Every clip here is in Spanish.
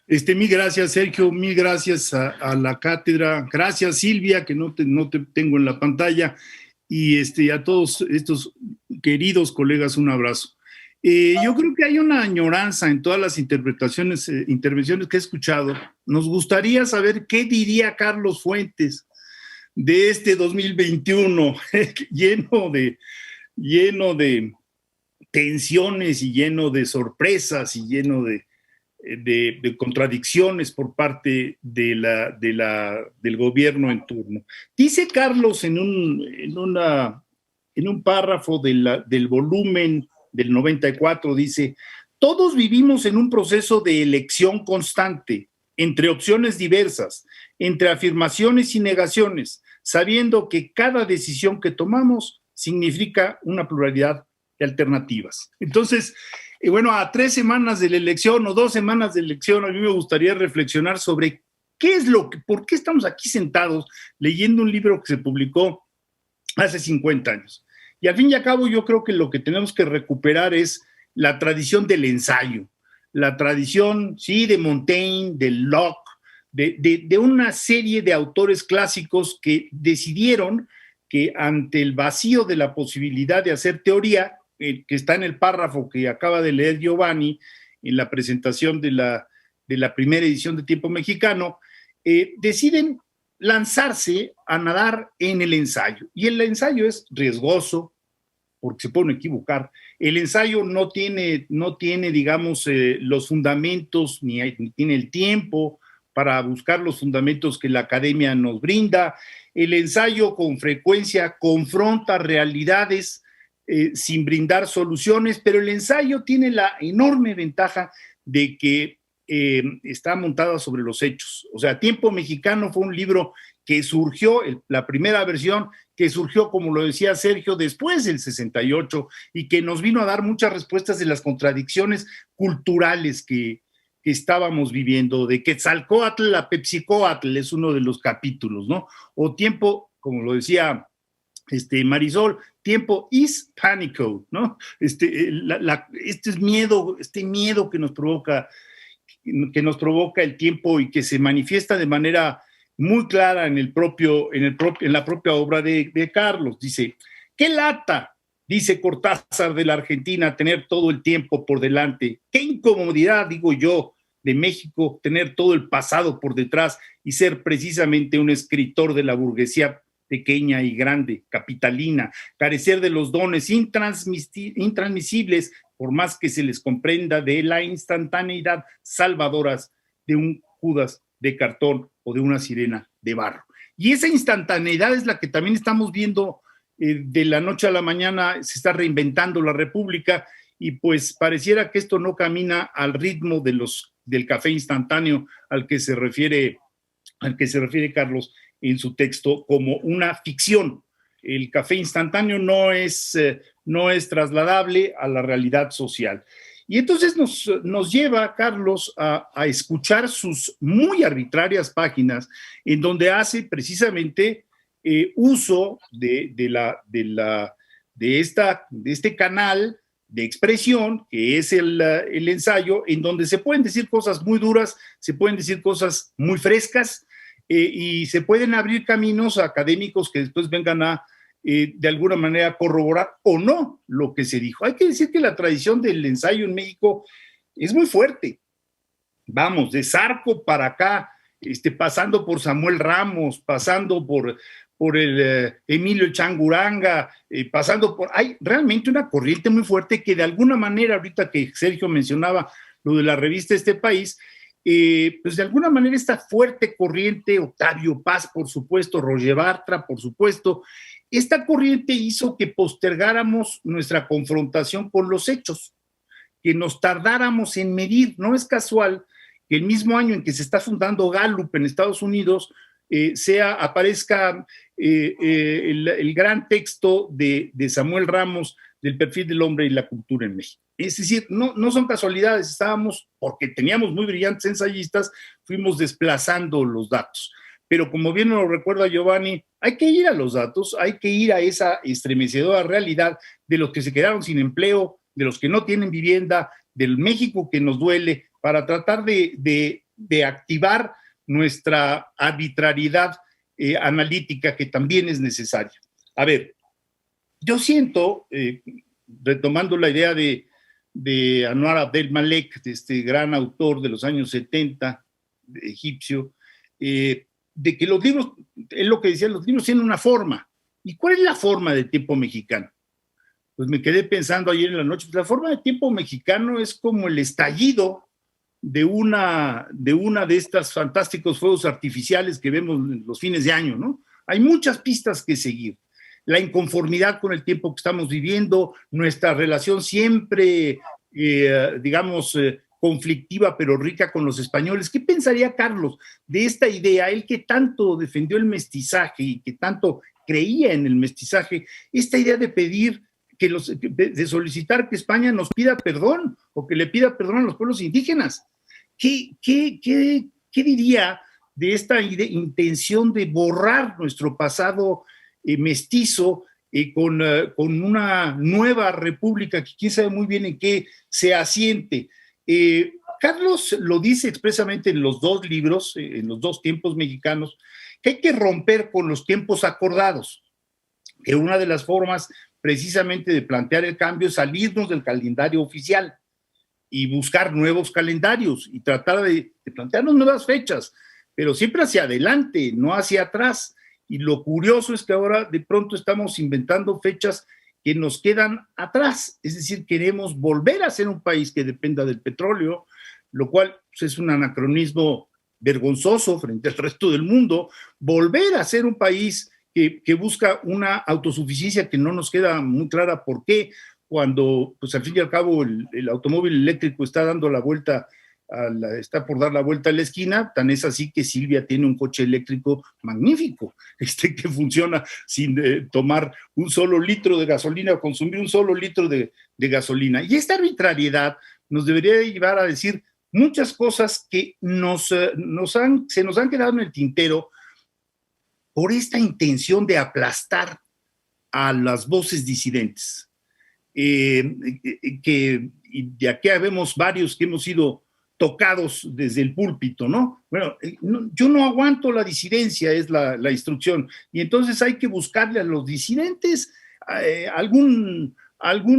Mil gracias, Sergio, mil gracias a la cátedra, gracias, Silvia, que no te tengo en la pantalla, y a todos estos queridos colegas, un abrazo. Yo creo que hay una añoranza en todas las intervenciones que he escuchado. Nos gustaría saber qué diría Carlos Fuentes de este 2021, lleno de tensiones y lleno de sorpresas y lleno de contradicciones por parte del gobierno en turno. Dice Carlos en un párrafo del volumen del 94, dice: todos vivimos en un proceso de elección constante, entre opciones diversas, entre afirmaciones y negaciones, sabiendo que cada decisión que tomamos significa una pluralidad de alternativas. Entonces, bueno, a 3 semanas de la elección o 2 semanas de elección, a mí me gustaría reflexionar sobre por qué estamos aquí sentados leyendo un libro que se publicó hace 50 años. Y al fin y al cabo, yo creo que lo que tenemos que recuperar es la tradición del ensayo, la tradición, sí, de Montaigne, de Locke, de una serie de autores clásicos que decidieron que ante el vacío de la posibilidad de hacer teoría, que está en el párrafo que acaba de leer Giovanni en la presentación de la primera edición de Tiempo Mexicano, deciden lanzarse a nadar en el ensayo. Y el ensayo es riesgoso, porque se pueden equivocar. El ensayo no tiene digamos, los fundamentos, ni tiene el tiempo para buscar los fundamentos que la academia nos brinda. El ensayo con frecuencia confronta realidades sin brindar soluciones, pero el ensayo tiene la enorme ventaja de que está montada sobre los hechos. O sea, Tiempo Mexicano fue un libro que surgió, la primera versión, que surgió, como lo decía Sergio, después del 68 y que nos vino a dar muchas respuestas de las contradicciones culturales que estábamos viviendo, de Quetzalcóatl a Pepsicóatl es uno de los capítulos, ¿no? O Tiempo, como lo decía Marisol, tiempo is pánico, ¿no? Es miedo, miedo que nos provoca el tiempo y que se manifiesta de manera muy clara en la propia obra de Carlos. Dice: qué lata, dice Cortázar, de la Argentina, tener todo el tiempo por delante. Qué incomodidad, digo yo, de México, tener todo el pasado por detrás y ser precisamente un escritor de la burguesía pequeña y grande, capitalina, carecer de los dones intransmisibles, por más que se les comprenda, de la instantaneidad salvadoras de un Judas de cartón o de una sirena de barro. Y esa instantaneidad es la que también estamos viendo de la noche a la mañana. Se está reinventando la República y pues pareciera que esto no camina al ritmo del café instantáneo al que se refiere Carlos en su texto como una ficción. El café instantáneo no es trasladable a la realidad social. Y entonces nos lleva, Carlos, a escuchar sus muy arbitrarias páginas en donde hace precisamente uso de este canal de expresión que es el ensayo, en donde se pueden decir cosas muy duras, se pueden decir cosas muy frescas, y se pueden abrir caminos a académicos que después vengan a de alguna manera corroborar o no lo que se dijo. Hay que decir que la tradición del ensayo en México es muy fuerte. Vamos, de Zarco para acá, pasando por Samuel Ramos, pasando por el Emilio Changuranga, hay realmente una corriente muy fuerte que de alguna manera, ahorita que Sergio mencionaba lo de la revista Este País, pues de alguna manera esta fuerte corriente, Octavio Paz, por supuesto, Roger Bartra, por supuesto, esta corriente hizo que postergáramos nuestra confrontación con los hechos, que nos tardáramos en medir. No es casual que el mismo año en que se está fundando Gallup en Estados Unidos, aparezca el gran texto de Samuel Ramos del perfil del hombre y la cultura en México. Es decir, no son casualidades, porque teníamos muy brillantes ensayistas, fuimos desplazando los datos. Pero como bien nos lo recuerda Giovanni, hay que ir a los datos, hay que ir a esa estremecedora realidad de los que se quedaron sin empleo, de los que no tienen vivienda, del México que nos duele, para tratar de de activar nuestra arbitrariedad analítica, que también es necesaria. A ver, yo siento, retomando la idea de Anwar Abdel Malek, de este gran autor de los años 70, egipcio, de que los libros, es lo que decía, los libros tienen una forma. ¿Y cuál es la forma del tiempo mexicano? Pues me quedé pensando ayer en la noche, pues la forma del tiempo mexicano es como el estallido de una de estas fantásticos fuegos artificiales que vemos en los fines de año, ¿no? Hay muchas pistas que seguir. La inconformidad con el tiempo que estamos viviendo, nuestra relación siempre, conflictiva pero rica con los españoles. ¿Qué pensaría Carlos de esta idea? Él que tanto defendió el mestizaje y que tanto creía en el mestizaje, esta idea de pedir de solicitar que España nos pida perdón o que le pida perdón a los pueblos indígenas. ¿Qué diría de esta intención de borrar nuestro pasado mestizo con una nueva república que quién sabe muy bien en qué se asiente? Carlos lo dice expresamente en los dos libros, en los dos tiempos mexicanos, que hay que romper con los tiempos acordados, que una de las formas precisamente de plantear el cambio es salirnos del calendario oficial y buscar nuevos calendarios y tratar de plantearnos nuevas fechas, pero siempre hacia adelante, no hacia atrás. Y lo curioso es que ahora de pronto estamos inventando fechas que nos quedan atrás, es decir, queremos volver a ser un país que dependa del petróleo, lo cual pues, es un anacronismo vergonzoso frente al resto del mundo, volver a ser un país que busca una autosuficiencia que no nos queda muy clara por qué, cuando pues al fin y al cabo el automóvil eléctrico está dando la vuelta, está por dar la vuelta a la esquina, tan es así que Silvia tiene un coche eléctrico magnífico, que funciona sin tomar un solo litro de gasolina o consumir un solo litro de gasolina. Y esta arbitrariedad nos debería llevar a decir muchas cosas que se nos han quedado en el tintero por esta intención de aplastar a las voces disidentes. Y de aquí vemos varios que hemos sido tocados desde el púlpito, ¿no? Bueno, yo no aguanto la disidencia, es la instrucción, y entonces hay que buscarle a los disidentes algún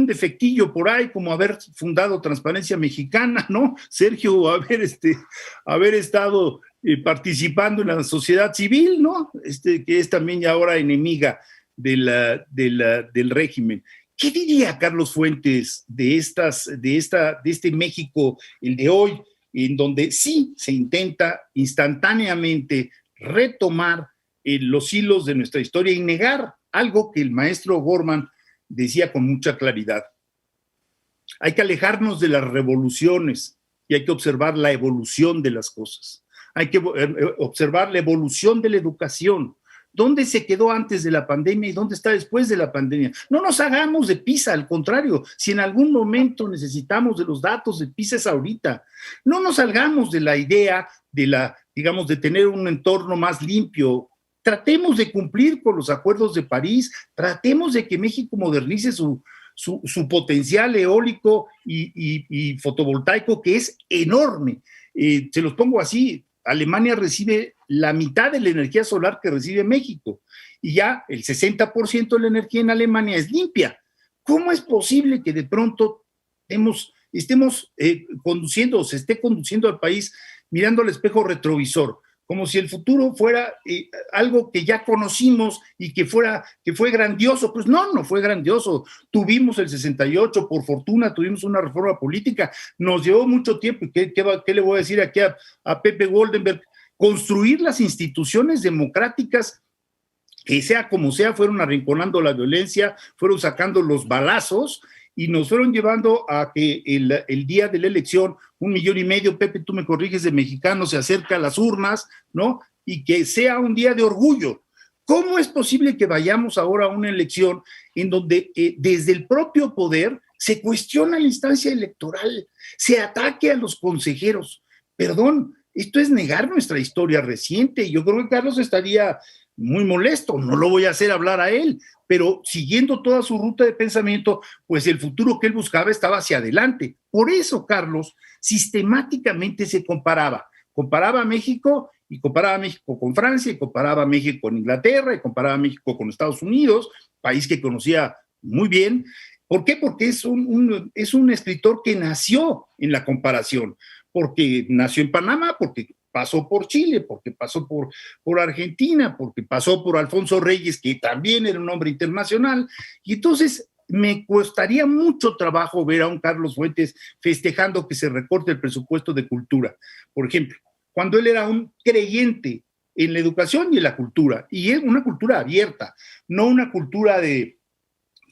defectillo por ahí, como haber fundado Transparencia Mexicana, ¿no? Sergio, haber estado participando en la sociedad civil, ¿no? Que es también ya ahora enemiga del régimen. ¿Qué diría Carlos Fuentes de este México, el de hoy, en donde sí se intenta instantáneamente retomar los hilos de nuestra historia y negar algo que el maestro Gorman decía con mucha claridad? Hay que alejarnos de las revoluciones y hay que observar la evolución de las cosas. Hay que observar la evolución de la educación. ¿Dónde se quedó antes de la pandemia y dónde está después de la pandemia? No nos hagamos de PISA, al contrario, si en algún momento necesitamos de los datos de PISA es ahorita. No nos salgamos de la idea de tener un entorno más limpio. Tratemos de cumplir con los acuerdos de París, tratemos de que México modernice su potencial eólico y fotovoltaico, que es enorme. Se los pongo así. Alemania recibe la mitad de la energía solar que recibe México y ya el 60% de la energía en Alemania es limpia. ¿Cómo es posible que de pronto estemos conduciendo o se esté conduciendo al país mirando al espejo retrovisor, como si el futuro fuera algo que ya conocimos y que fue grandioso? Pues no fue grandioso. Tuvimos el 68, por fortuna tuvimos una reforma política, nos llevó mucho tiempo. ¿Y qué le voy a decir aquí a Pepe Goldenberg? Construir las instituciones democráticas, que sea como sea, fueron arrinconando la violencia, fueron sacando los balazos y nos fueron llevando a que el día de la elección 1,5 millones, Pepe, tú me corriges, de mexicanos se acerca a las urnas, ¿no? Y que sea un día de orgullo. ¿Cómo es posible que vayamos ahora a una elección en donde desde el propio poder se cuestiona la instancia electoral, se ataque a los consejeros? Perdón, esto es negar nuestra historia reciente. Yo creo que Carlos estaría muy molesto, no lo voy a hacer hablar a él, pero siguiendo toda su ruta de pensamiento, pues el futuro que él buscaba estaba hacia adelante. Por eso Carlos sistemáticamente se comparaba comparaba a México y comparaba a México con Francia y comparaba a México con Inglaterra y comparaba a México con Estados Unidos, país que conocía muy bien. ¿Por qué? Porque es un escritor que nació en la comparación, porque nació en Panamá, porque pasó por Chile, porque pasó por Argentina, porque pasó por Alfonso Reyes, que también era un hombre internacional, y entonces me costaría mucho trabajo ver a un Carlos Fuentes festejando que se recorte el presupuesto de cultura, por ejemplo, cuando él era un creyente en la educación y en la cultura, y es una cultura abierta, no una cultura de,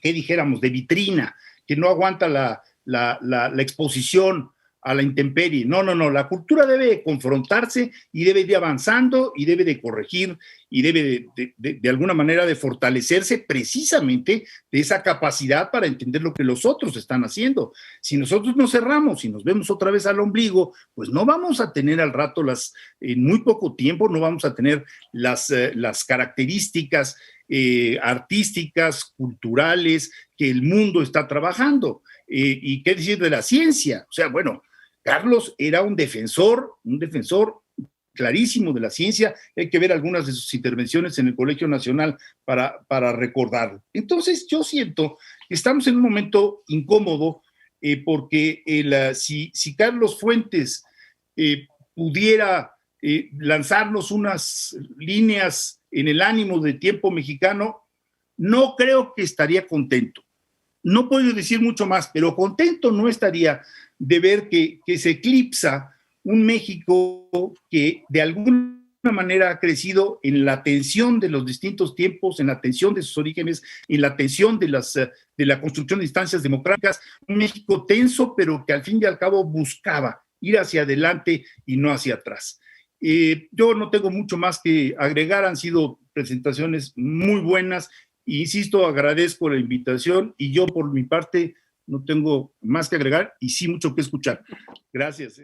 ¿qué dijéramos?, de vitrina, que no aguanta la exposición a la intemperie. No, no, no, la cultura debe confrontarse y debe ir avanzando y debe de corregir y debe de alguna manera de fortalecerse precisamente de esa capacidad para entender lo que los otros están haciendo. Si nosotros nos cerramos y nos vemos otra vez al ombligo, pues no vamos a tener al rato en muy poco tiempo, no vamos a tener las características artísticas, culturales que el mundo está trabajando. ¿Y qué decir de la ciencia? O sea, bueno, Carlos era un defensor clarísimo de la ciencia. Hay que ver algunas de sus intervenciones en el Colegio Nacional para recordarlo. Entonces, yo siento que estamos en un momento incómodo porque si Carlos Fuentes pudiera lanzarnos unas líneas en el ánimo de tiempo mexicano, no creo que estaría contento. No puedo decir mucho más, pero contento no estaría de ver que se eclipsa un México que de alguna manera ha crecido en la tensión de los distintos tiempos, en la tensión de sus orígenes, en la tensión de la construcción de instancias democráticas, un México tenso, pero que al fin y al cabo buscaba ir hacia adelante y no hacia atrás. Yo no tengo mucho más que agregar, han sido presentaciones muy buenas. Insisto, agradezco la invitación y yo por mi parte no tengo más que agregar y sí mucho que escuchar. Gracias.